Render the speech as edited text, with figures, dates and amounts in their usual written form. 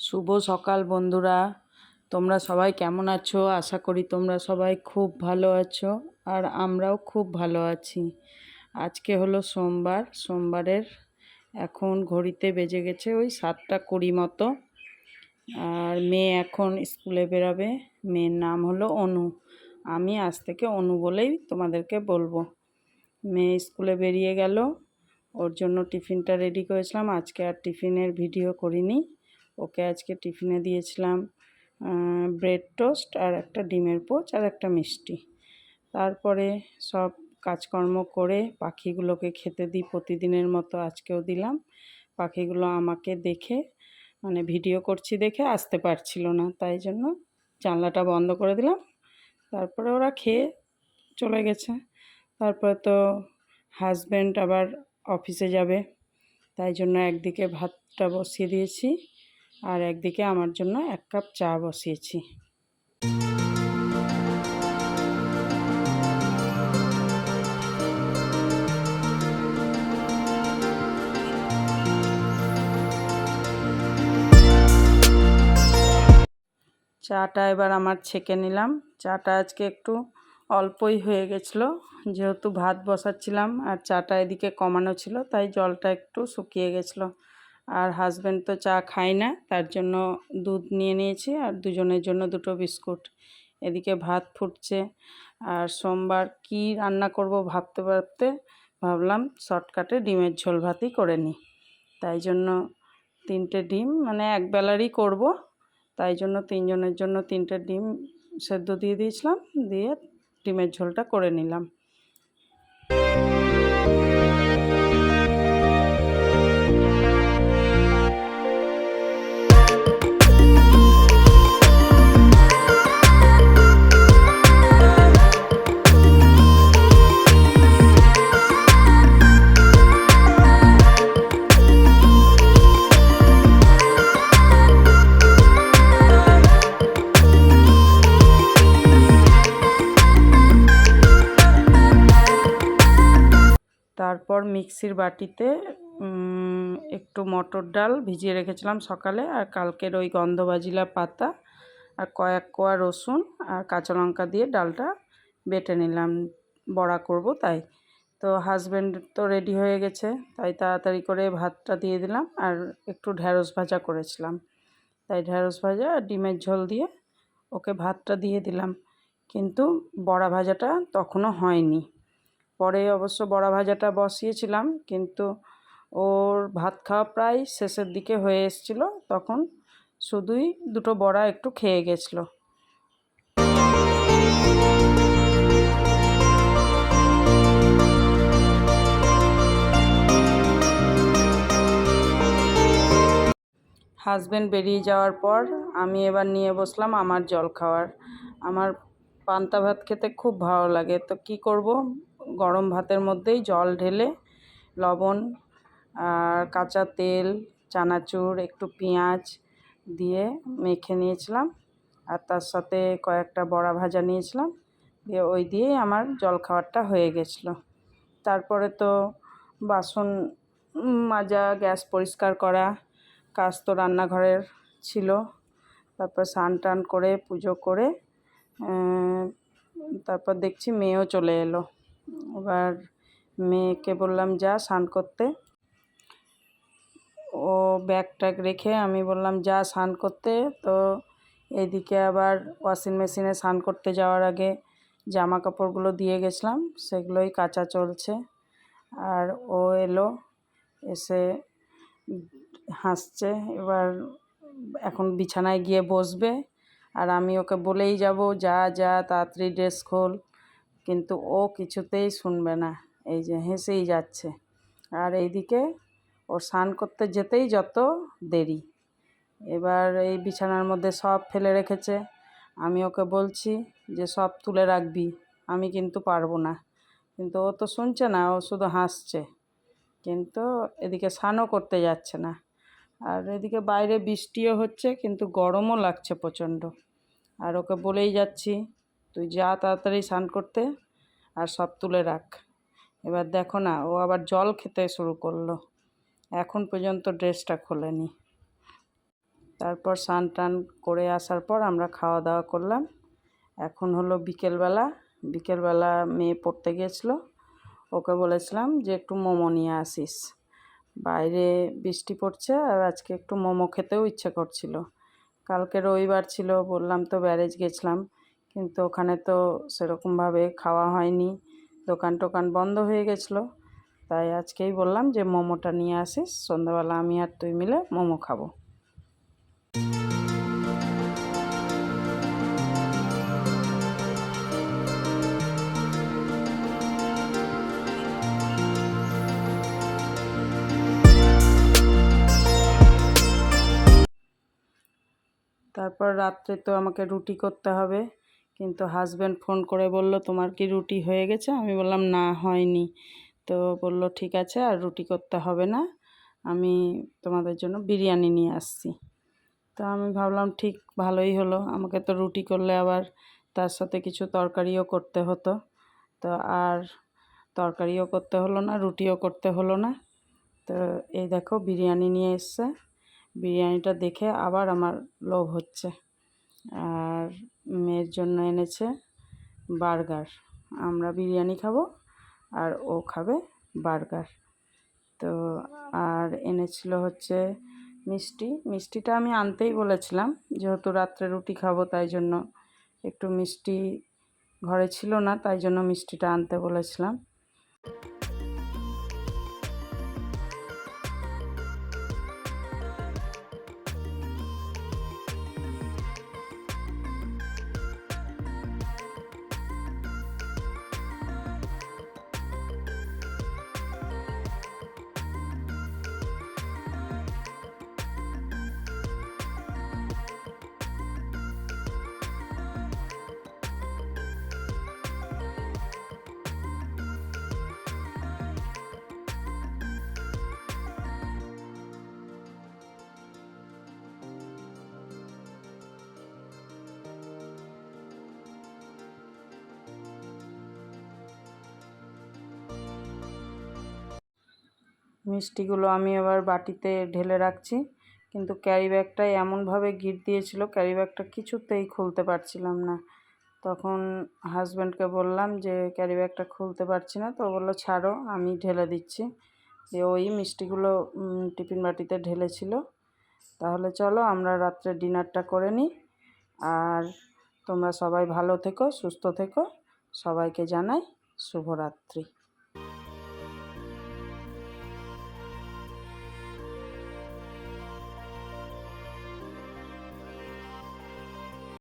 শুভ সকাল বন্ধুরা, তোমরা সবাই কেমন আছো? আশা করি তোমরা সবাই খুব ভালো আছো আর আমরাও খুব ভালো আছি। আজকে হলো সোমবারের এখন ঘড়িতে বেজে গেছে ওই 7:20 মতো। আর মেয়ে এখন স্কুলে বেরোবে। মেয়ের নাম হলো অনু। আমি আজ থেকে অনু বলেই তোমাদেরকে বলবো। মেয়ে স্কুলে বেরিয়ে গেল, ওর জন্য টিফিনটা রেডি করেছিলাম। আজকে আর টিফিনের ভিডিও করিনি। ওকে আজকে টিফিনে দিয়েছিলাম ব্রেড টোস্ট আর একটা ডিমের পোচ আর একটা মিষ্টি। তারপরে সব কাজকর্ম করে পাখিগুলোকে খেতে দিই, প্রতিদিনের মতো আজকেও দিলাম। পাখিগুলো আমাকে দেখে ভিডিও করছি দেখে আসতে পারছিল না, তাই জন্য জানলাটা বন্ধ করে দিলাম। তারপরে ওরা খেয়ে চলে গেছে। তারপরে তো হাজব্যান্ড আবার অফিসে যাবে, তাই জন্য একদিকে ভাতটা বসিয়ে দিয়েছি আর একদিকে আমার জন্য 1 কাপ চা বসিয়েছি। চাটা এবার আমার ছেঁকে নিলাম। চাটা আজকে একটু অল্পই হয়ে গেছিলো, যেহেতু ভাত বসাচ্ছিলাম আর চাটা এদিকে কমানো ছিল, তাই জলটা একটু শুকিয়ে গেছিলো। আর হাজব্যান্ড তো চা খায় না, তার জন্য দুধ নিয়ে নিয়েছি আর দুজনের জন্য 2টো বিস্কুট। এদিকে ভাত ফুটছে। আর সোমবার কি রান্না করব ভাবতে ভাবতে ভাবলাম শর্টকাটে ডিমের ঝোল ভাতই করে নিই। তাই জন্য 3টে ডিম, একবেলারই করব, তাই জন্য 3 জনের জন্য 3টে ডিম সেদ্ধ দিয়ে দিয়েছিলাম, দিয়ে ডিমের ঝোলটা করে নিলাম। তারপর মিক্সির বাটিতে একটু মটর ডাল ভিজিয়ে রেখেছিলাম সকালে, আর কালকের ওই গন্ধবাজিলা পাতা আর কয়েক কোয়া রসুন আর কাঁচা লঙ্কা দিয়ে ডালটা বেটে নিলাম, বড়া করব তাই। তো হাজব্যান্ড তো রেডি হয়ে গেছে, তাই তাড়াতাড়ি করে ভাতটা দিয়ে দিলাম আর একটু ঢ্যাঁড়স ভাজা করেছিলাম, তাই ঢ্যাঁড়স ভাজা আর ডিমের ঝোল দিয়ে ওকে ভাতটা দিয়ে দিলাম। কিন্তু বড়া ভাজাটা তখনও হয়নি। পরে অবশ্য বড়া ভাজাটা বসিয়েছিলাম, কিন্তু ওর ভাত খাওয়া প্রায় শেষের দিকে হয়ে এসেছিলো, তখন শুধুই 2টো বড়া একটু খেয়ে গেছিলো। হাজব্যান্ড বেরিয়ে যাওয়ার পর আমি এবার নিয়ে বসলাম আমার জল খাওয়ার। আমার পান্তা ভাত খেতে খুব ভালো লাগে, তো কি করব, গরম ভাতের মধ্যেই জল ঢেলে লবণ আর কাঁচা তেল, চানাচুর, একটু পেঁয়াজ দিয়ে মেখে নিয়েছিলাম, আর তার সাথে কয়েকটা বড়া ভাজা নিয়েছিলাম, দিয়ে ওই দিয়েই আমার জলখাবারটা হয়ে গেছিলো। তারপরে তো বাসন মাজা, গ্যাস পরিষ্কার করা কাজ তো রান্নাঘরের ছিল। তারপর স্নান টান করে পুজো করে তারপর দেখছি মেয়েও চলে এলো। এবার মেয়েকে বললাম যা স্নান করতে, ও ব্যাগ ট্যাগ রেখে আমি বললাম যা স্নান করতে। তো এইদিকে আবার ওয়াশিং মেশিনে স্নান করতে যাওয়ার আগে জামা কাপড়গুলো দিয়ে গেছিলাম, সেগুলোই কাচা চলছে। আর ও এলো, এসে হাসছে। এবার এখন বিছানায় গিয়ে বসবে, আর আমি ওকে বলেই যাব যা যা তাড়াতাড়ি ড্রেস খোল, কিন্তু ও কিছুতেই শুনবে না, এই যে হেসেই যাচ্ছে। আর এইদিকে ও স্নান করতে যেতেই যত দেরি। এবার এই বিছানার মধ্যে সব ফেলে রেখেছে, আমি ওকে বলছি যে সব তুলে রাখবি, আমি কিন্তু পারবো না, কিন্তু ও তো শুনছে না, ও শুধু হাসছে, কিন্তু এদিকে স্নানও করতে যাচ্ছে না। আর এদিকে বাইরে বৃষ্টিও হচ্ছে, কিন্তু গরমও লাগছে প্রচণ্ড। আর ওকে বলেই যাচ্ছি তুই যা তাড়াতাড়ি স্নান করতে আর সব তুলে রাখ। এবার দেখো না, ও আবার জল খেতে শুরু করলো, এখন পর্যন্ত ড্রেসটা খোলেনি। তারপর স্নান টান করে আসার পর আমরা খাওয়া দাওয়া করলাম। এখন হলো বিকেলবেলা মেয়ে পড়তে গিয়েছিলো, ওকে বলেছিলাম যে একটু মোমো নিয়ে আসিস, বাইরে বৃষ্টি পড়ছে আর আজকে একটু মোমো খেতেও ইচ্ছে করছিল। কালকে রবিবার ছিল, বললাম তো ব্যারেজ গেছিলাম, কিন্তু ওখানে তো সেরকমভাবে খাওয়া হয়নি, দোকান টোকান বন্ধ হয়ে গেছিলো। তাই আজকেই বললাম যে মোমোটা নিয়ে আসিস, সন্ধ্যাবেলা আমি আর তুই মিলে মোমো খাবো। তারপর রাত্রে তো আমাকে রুটি করতে হবে, কিন্তু হাজব্যান্ড ফোন করে বলল তোমার কি রুটি হয়ে গেছে? আমি বললাম না, হয়নি। তো বলল ঠিক আছে, আর রুটি করতে হবে না, আমি তোমাদের জন্য বিরিয়ানি নিয়ে আসছি। তো আমি ভাবলাম ঠিক ভালোই হলো, আমাকে তো রুটি করলে আবার তার সাথে কিছু তরকারিও করতে হতো, তো আর তরকারিও করতে হলো না, রুটিও করতে হলো না। তো এই দেখো বিরিয়ানি নিয়ে এসছে, বিরিয়ানিটা দেখে আবার আমার লোভ হচ্ছে। আর মেয়ের জন্য এনেছে বার্গার, আমরা বিরিয়ানি খাবো আর ও খাবে বার্গার। তো আর এনেছিল হচ্ছে মিষ্টিটা আমি আনতেই বলেছিলাম, যেহেতু রাত্রে রুটি খাবো তাই জন্য একটু মিষ্টি ঘরে ছিল না, তাই জন্য মিষ্টিটা আনতে বলেছিলাম। মিষ্টিগুলো আমি এবার বাটিতে ঢেলে রাখছি, কিন্তু ক্যারি ব্যাগটাই এমনভাবে গিঁট দিয়েছিল, ক্যারি ব্যাগটা কিছুতেই খুলতে পারছিলাম না। তখন হাজব্যান্ডকে বললাম যে ক্যারি ব্যাগটা খুলতে পারছি না, তো বললো ছাড়ো আমি ঢেলে দিচ্ছি, যে ওই মিষ্টিগুলো টিফিন বাটিতে ঢেলেছিল। তাহলে চলো আমরা রাত্রে ডিনারটা করে নিই, আর তোমরা সবাই ভালো থেকো, সুস্থ থেকো, সবাইকে জানাই শুভরাত্রি।